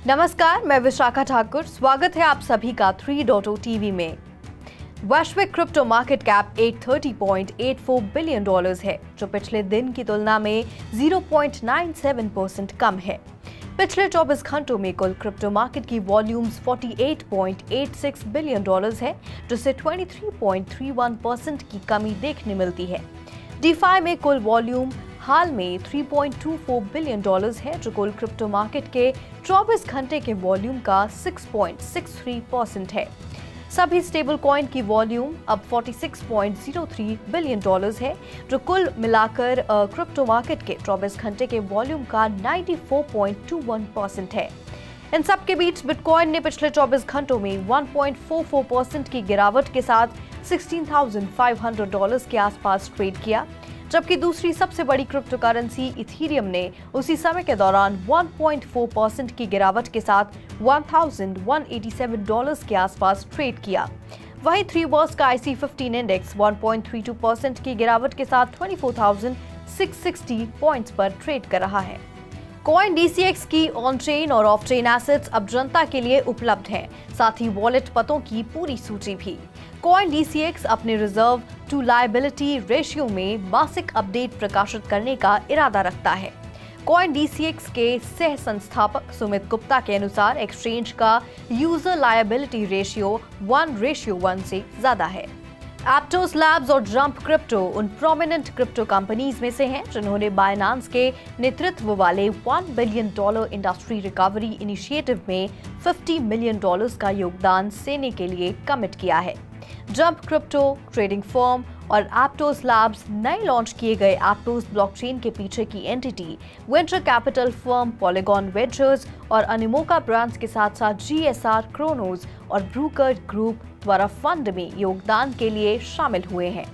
नमस्कार, मैं विशाखा ठाकुर। स्वागत है आप सभी का 3.0 टीवी में। वैश्विक crypto market cap 830.84 billion dollars है, जो पिछले दिन की तुलना में 0.97% कम है। पिछले 24 घंटों में कुल क्रिप्टो मार्केट की वॉल्यूम्स 48.86 बिलियन डॉलर्स है, जिससे 23.31% की कमी देखने मिलती है। डीफाई में कुल वॉल्यूम हाल में 3.24 बिलियन डॉलर्स है, जो कुल क्रिप्टो मार्केट के 24 घंटे के वॉल्यूम का 6.63% है। सभी स्टेबल कॉइन की वॉल्यूम अब 46.03 बिलियन डॉलर्स है, जो कुल मिलाकर क्रिप्टो मार्केट के 24 घंटे के वॉल्यूम का 94.21% है। इन सब के बीच बिटकॉइन ने पिछले 24 घंटों में 1.44% की गिरावट के साथ $16,500 के आसपास ट्रेड किया, जबकि दूसरी सबसे बड़ी क्रिप्टो करेंसी इथीरियम ने उसी समय के दौरान 1.4% की गिरावट के साथ $1,187 के आसपास ट्रेड किया। वहीं 3 वर्स का IC15 इंडेक्स 1.32% की गिरावट के साथ 24,660 पॉइंट्स पर ट्रेड कर रहा है। कॉइन DCX की ऑन चेन और ऑफ चेन एसेट्स अब जनता के लिए उपलब्ध हैं, साथ ही वॉलेट पतों की पूरी सूची भी। कॉइन DCX अपने रिजर्व टू लायबिलिटी रेशियो में मासिक अपडेट प्रकाशित करने का इरादा रखता है। कॉइन DCX के सह संस्थापक सुमित गुप्ता के अनुसार एक्सचेंज का यूजर लायबिलिटी रेशियो 1:1 से ज्यादा है। एप्टोस लैब्स और जंप क्रिप्टो उन प्रोमिनेंट क्रिप्टो कंपनीज में से हैं, जिन्होंने बाइनेंस के नेतृत्व वाले $1 बिलियन इंडस्ट्री रिकवरी इनिशिएटिव में $50 मिलियन का योगदान देने के लिए कमिट किया है। जंप क्रिप्टो ट्रेडिंग फर्म और एप्टोस लैब्स नए लॉन्च किए गए एप्टोस ब्लॉकचेन के पीछे की entity venture capital firm polygon ventures और अनिमोका ब्रांड्स के साथ साथ GSR क्रोनोस और ब्रूकर ग्रुप द्वारा फंड में योगदान के लिए शामिल हुए हैं।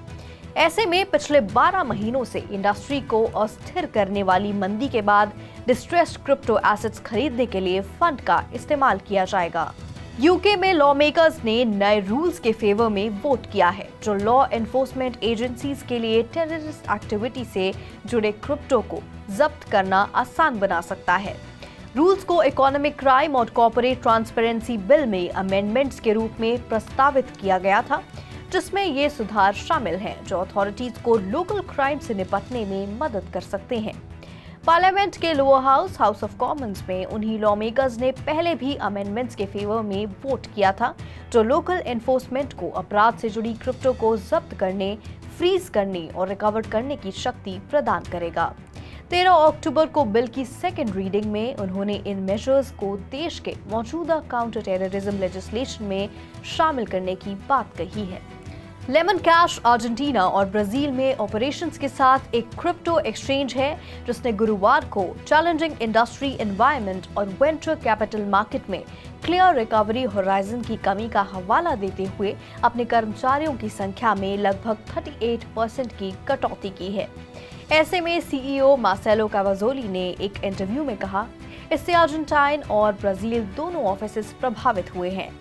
ऐसे में पिछले 12 महीनों से इंडस्ट्री को अस्थिर करने वाली मंदी के बाद डिस्ट्रेस्ड क्रिप्टो एसेट्स खरीदने के लिए फंड का इस्तेमाल किया जाएगा। यूके में लॉ मेकर्स ने नए रूल्स के फेवर में वोट किया है, जो लॉ एनफोर्समेंट एजेंसीज के लिए टेररिस्ट एक्टिविटी से जुड़े क्रिप्टो को जब्त करना आसान बना सकता है। रूल्स को इकोनॉमिक क्राइम और कॉर्पोरेट ट्रांसपेरेंसी बिल में अमेंडमेंट्स के रूप में प्रस्तावित किया गया था, जिसमें ये सुधार शामिल हैं जो अथॉरिटीज को लोकल क्राइम से निपटने में मदद कर सकते हैं। पार्लियामेंट के लोअर हाउस ऑफ कॉमन्स में उन्हीं लॉ मेकर्स ने पहले भी अमेंडमेंट्स के फेवर में वोट किया था, जो लोकल एनफोर्समेंट को अपराध से जुड़ी क्रिप्टो को जब्त करने, फ्रीज करने और रिकवर करने की शक्ति प्रदान करेगा। 13 अक्टूबर को बिल की सेकेंड रीडिंग में उन्होंने इन मेजर्स को देश के मौजूदा काउंटर टेररिज्म लेजिस्लेशन में शामिल करने की बात कही है। लेमन कैश अर्जेंटीना और ब्राजील में ऑपरेशंस के साथ एक क्रिप्टो एक्सचेंज है, जिसने गुरुवार को चैलेंजिंग इंडस्ट्री एनवायरनमेंट और वेंचर कैपिटल मार्केट में क्लियर रिकवरी होराइजन की कमी का हवाला देते हुए अपने कर्मचारियों की संख्या में लगभग 38% की कटौती की है। ऐसे में CEO मार्सेलो कावाजोली ने एक इंटरव्यू में कहा, इससे अर्जेंटाइन और ब्राजील दोनों ऑफिसेस प्रभावित हुए हैं।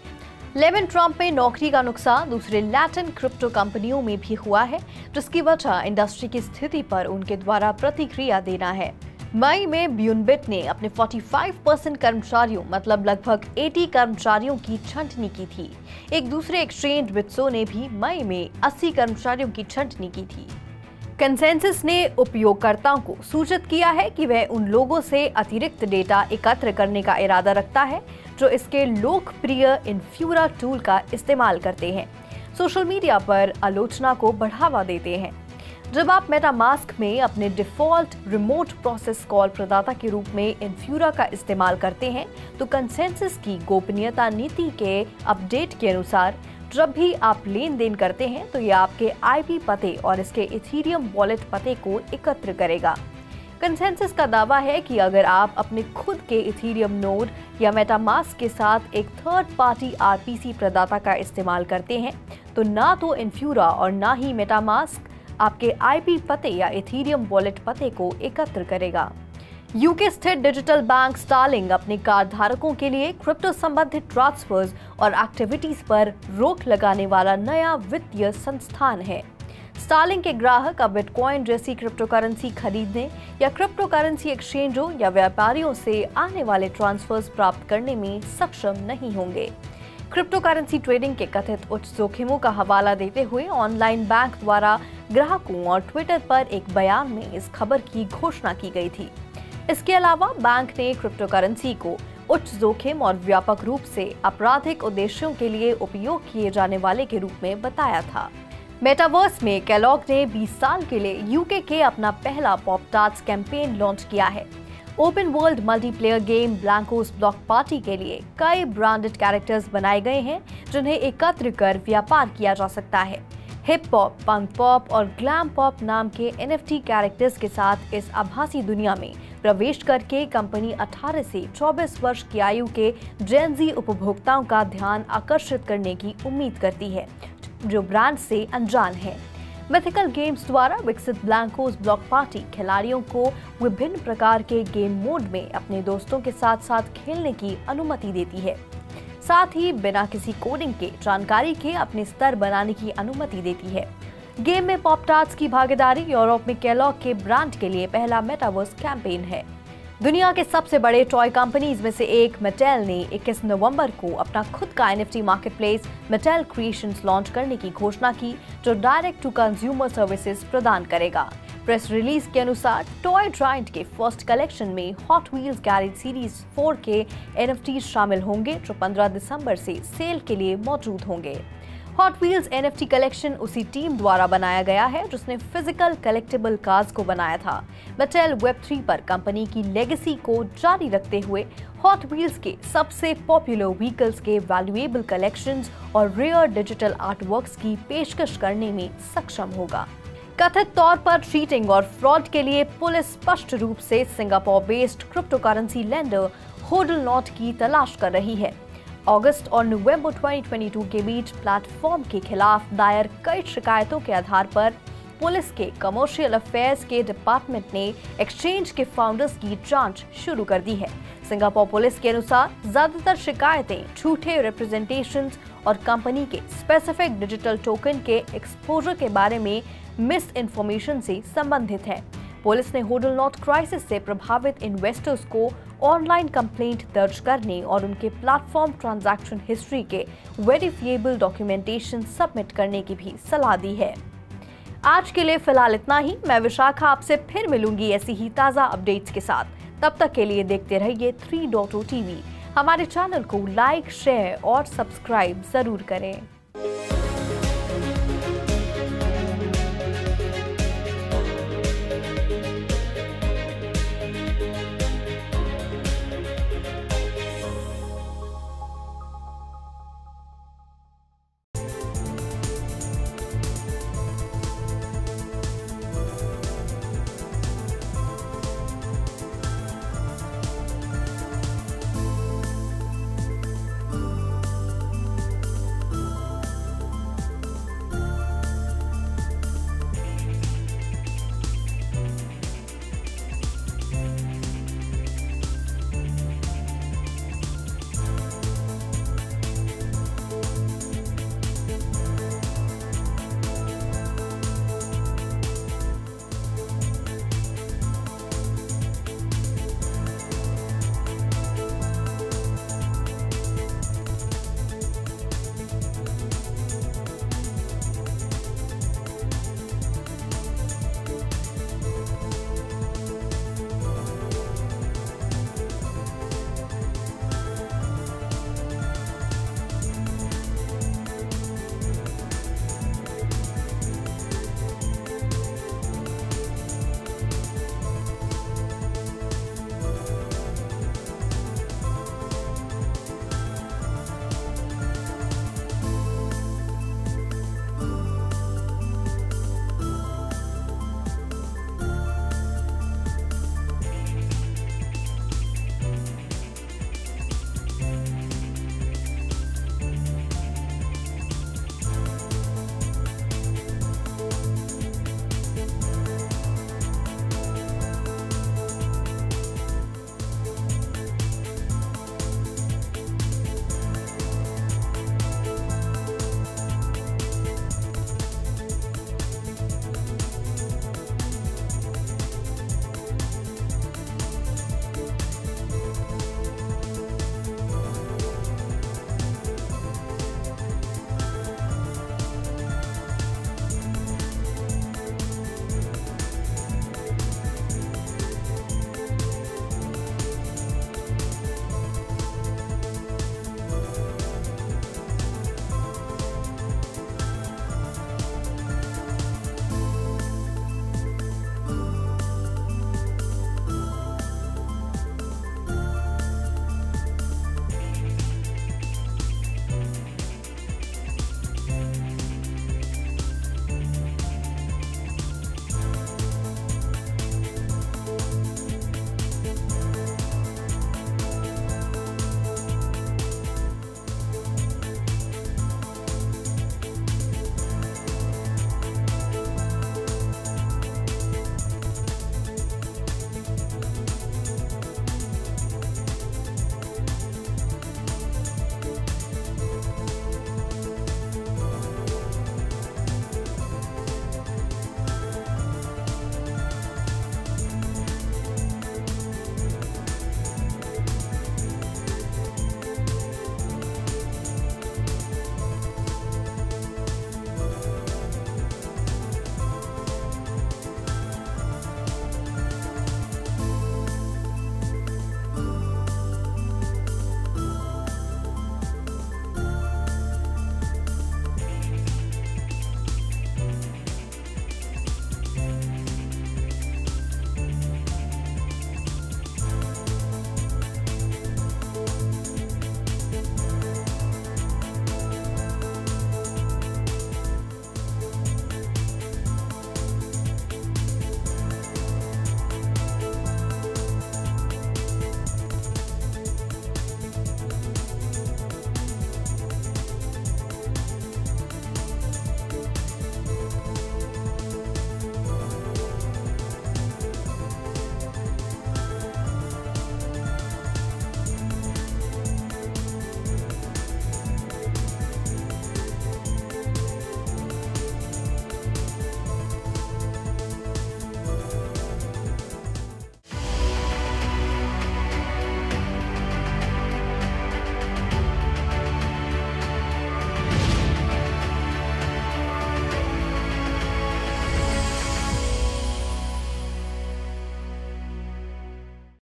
लेमन ट्रम्प में नौकरी का नुकसान दूसरे लैटिन क्रिप्टो कंपनियों में भी हुआ है, जिसकी वजह इंडस्ट्री की स्थिति पर उनके द्वारा प्रतिक्रिया देना है। मई में ब्यूनबिट ने अपने 45% कर्मचारियों मतलब लगभग 80 कर्मचारियों की छंटनी की थी। एक दूसरे एक्सचेंज बिट्सो ने भी मई में 80 कर्मचारियों की छंटनी की थी। कंसेंसस ने उपयोगकर्ताओं को सूचित किया है कि वह उन लोगों से अतिरिक्त डेटा एकत्र करने का इरादा रखता है जो इसके लोकप्रिय इन्फ्यूरा टूल का इस्तेमाल करते हैं, सोशल मीडिया पर आलोचना को बढ़ावा देते हैं। जब आप मेटामास्क में अपने डिफॉल्ट रिमोट प्रोसेस कॉल प्रदाता के रूप में इन्फ्यूरा का इस्तेमाल करते हैं, तो कंसेंसस की गोपनीयता नीति के अपडेट के अनुसार जब भी आप लेन देन करते हैं तो यह आपके IP पते और इसके इथीरियम वॉलेट पते को एकत्र करेगा। कंसेंसस का दावा है कि अगर आप अपने खुद के इथीरियम नोड या मेटामास्क के साथ एक थर्ड पार्टी RPC प्रदाता का इस्तेमाल करते हैं, तो ना तो इन्फ्यूरा और ना ही मेटामास्क आपके IP पते या इथीरियम वॉलेट पते को एकत्र करेगा। यूके स्थित डिजिटल बैंक स्टारलिंक अपने कार्ड धारकों के लिए क्रिप्टो संबंधित ट्रांसफर्स और एक्टिविटीज पर रोक लगाने वाला नया वित्तीय संस्थान है। स्टारलिंक के ग्राहक अब बिटकॉइन जैसी क्रिप्टो करेंसी खरीदने या क्रिप्टो करेंसी एक्सचेंजों या व्यापारियों से आने वाले ट्रांसफर्स प्राप्त करने में सक्षम नहीं होंगे। क्रिप्टो करेंसी ट्रेडिंग के कथित उच्च जोखिमों का हवाला देते हुए ऑनलाइन बैंक द्वारा ग्राहकों और ट्विटर पर एक बयान में इस खबर की घोषणा की गई थी। इसके अलावा बैंक ने क्रिप्टो करेंसी को उच्च जोखिम और व्यापक रूप से आपराधिक उद्देश्यों के लिए उपयोग किए जाने वाले के रूप में बताया था। मेटावर्स में केलॉग ने 20 साल के लिए यूके के अपना पहला पॉप-टार्ट्स कैंपेन लॉन्च किया है। Open world multiplayer game Blancos block party के लिए कई ब्रांडेड कैरेक्टर्स बनाए गए हैं जिन्हें एकत्र कर व्यापार किया जा सकता है। हिप हॉप, पंक पॉप और ग्लैम पॉप नाम के NFT कैरेक्टर्स के साथ इस आभासी दुनिया में प्रवेश करके कंपनी 18 से 24 वर्ष की आयु के जेन ज़ी उपभोक्ताओं का ध्यान आकर्षित करने की उम्मीद करती है जो ब्रांड से अनजान है। मिथिकल गेम्स द्वारा विकसित ब्लैंकोस ब्लॉक पार्टी खिलाड़ियों को विभिन्न प्रकार के गेम मोड में अपने दोस्तों के साथ साथ खेलने की अनुमति देती है। साथ ही बिना किसी कोडिंग के जानकारी के अपने स्तर बनाने की अनुमति देती है। गेम में पॉप-टार्ट्स की भागीदारी यूरोप में केलॉग के ब्रांड के लिए पहला मेटावर्स कैंपेन है। दुनिया के सबसे बड़े टॉय कंपनीज में से एक मैटेल ने 21 नवंबर को अपना खुद का NFT मार्केटप्लेस मैटेल क्रिएशंस लॉन्च करने की घोषणा की जो डायरेक्ट टू कंज्यूमर सर्विसेज प्रदान करेगा। प्रेस रिलीज के अनुसार टॉय जायंट के फर्स्ट कलेक्शन में हॉट व्हील्स गैरेज सीरीज 4 के NFT शामिल होंगे जो 15 दिसंबर से सेल के लिए मौजूद होंगे। हॉट व्हील्स NFT कलेक्शन उसी टीम द्वारा बनाया गया है जिसने फिजिकल कलेक्टेबल कार्स को बनाया था। मैटेल Web3 पर कंपनी की लेगेसी को जारी रखते हुए हॉट व्हील्स के सबसे पॉपुलर व्हीकल्स के वैल्यूएबल कलेक्शंस और रेयर डिजिटल आर्टवर्क्स की पेशकश करने में सक्षम होगा। कथित तौर पर चीटिंग और फ्रॉड के लिए पुलिस स्पष्ट रूप से Singapore based crypto currency lender Hodlnaut की तलाश कर रही है। अगस्त और नवंबर 2022 के बीच प्लेटफॉर्म के खिलाफ दायर कई शिकायतों के आधार पर पुलिस के कमर्शियल अफेयर्स के डिपार्टमेंट ने एक्सचेंज के फाउंडर्स की जांच शुरू कर दी है। सिंगापुर पुलिस के अनुसार ज्यादातर शिकायतें झूठे रिप्रेजेंटेशंस और कंपनी के स्पेसिफिक डिजिटल टोकन के एक्सपोजर के बारे में मिस इन्फॉर्मेशन से संबंधित है। पुलिस ने होडलनॉट क्राइसिस से प्रभावित इन्वेस्टर्स को ऑनलाइन कंप्लेंट दर्ज करने और उनके प्लेटफॉर्म ट्रांजैक्शन हिस्ट्री के वेरिफिएबल डॉक्यूमेंटेशन सबमिट करने की भी सलाह दी है। आज के लिए फिलहाल इतना ही। मैं विशाखा आपसे फिर मिलूंगी ऐसी ही ताज़ा अपडेट्स के साथ। तब तक के लिए देखते रहिए 3.0 TV। हमारे चैनल को लाइक, शेयर और सब्सक्राइब जरूर करें।